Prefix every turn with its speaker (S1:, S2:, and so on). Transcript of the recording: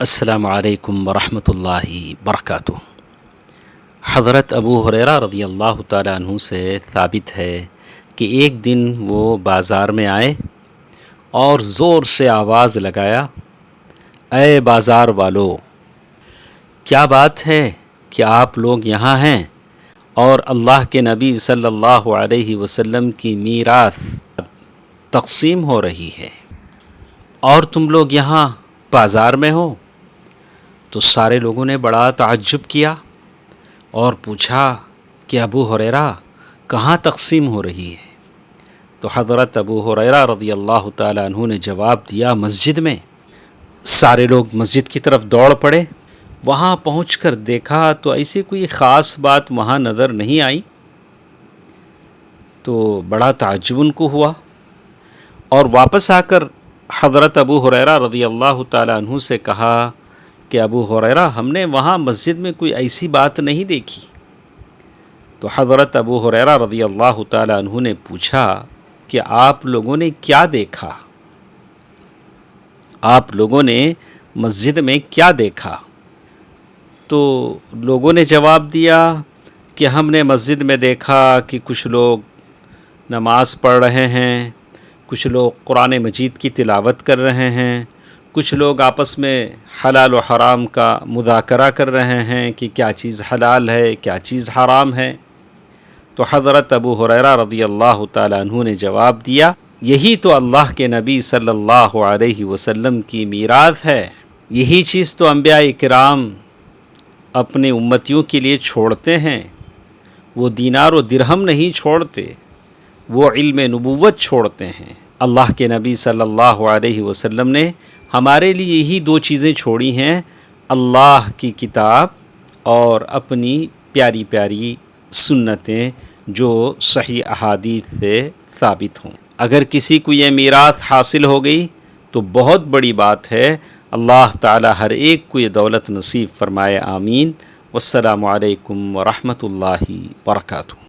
S1: السلام علیکم ورحمۃ اللہ وبرکاتہ۔ حضرت ابو ہریرہ رضی اللہ تعالیٰ عنہ سے ثابت ہے کہ ایک دن وہ بازار میں آئے اور زور سے آواز لگایا، اے بازار والو، کیا بات ہے کہ آپ لوگ یہاں ہیں اور اللہ کے نبی صلی اللہ علیہ وسلم کی میراث تقسیم ہو رہی ہے اور تم لوگ یہاں بازار میں ہو؟ تو سارے لوگوں نے بڑا تعجب کیا اور پوچھا کہ ابو ہریرہ کہاں تقسیم ہو رہی ہے؟ تو حضرت ابو ہریرہ رضی اللہ تعالیٰ عنہ نے جواب دیا، مسجد میں۔ سارے لوگ مسجد کی طرف دوڑ پڑے۔ وہاں پہنچ کر دیکھا تو ایسی کوئی خاص بات وہاں نظر نہیں آئی، تو بڑا تعجب ان کو ہوا اور واپس آ کر حضرت ابو ہریرہ رضی اللہ تعالیٰ عنہ سے کہا کہ ابو ہریرہ، ہم نے وہاں مسجد میں کوئی ایسی بات نہیں دیکھی۔ تو حضرت ابو ہریرہ رضی اللہ تعالیٰ عنہ نے پوچھا کہ آپ لوگوں نے کیا دیکھا؟ آپ لوگوں نے مسجد میں کیا دیکھا؟ تو لوگوں نے جواب دیا کہ ہم نے مسجد میں دیکھا کہ کچھ لوگ نماز پڑھ رہے ہیں، کچھ لوگ قرآن مجید کی تلاوت کر رہے ہیں، کچھ لوگ آپس میں حلال و حرام کا مذاکرہ کر رہے ہیں کہ کیا چیز حلال ہے، کیا چیز حرام ہے۔ تو حضرت ابو ہریرہ رضی اللہ تعالیٰ عنہ نے جواب دیا، یہی تو اللہ کے نبی صلی اللہ علیہ وسلم کی میراث ہے، یہی چیز تو انبیاء کرام اپنے امتیوں کے لیے چھوڑتے ہیں۔ وہ دینار و درہم نہیں چھوڑتے، وہ علم نبوت چھوڑتے ہیں۔ اللہ کے نبی صلی اللہ علیہ وسلم نے ہمارے لیے یہی دو چیزیں چھوڑی ہیں، اللہ کی کتاب اور اپنی پیاری پیاری سنتیں جو صحیح احادیث سے ثابت ہوں۔ اگر کسی کو یہ میراث حاصل ہو گئی تو بہت بڑی بات ہے۔ اللہ تعالی ہر ایک کو یہ دولت نصیب فرمائے، آمین۔ والسلام علیکم ورحمۃ اللہ وبرکاتہ۔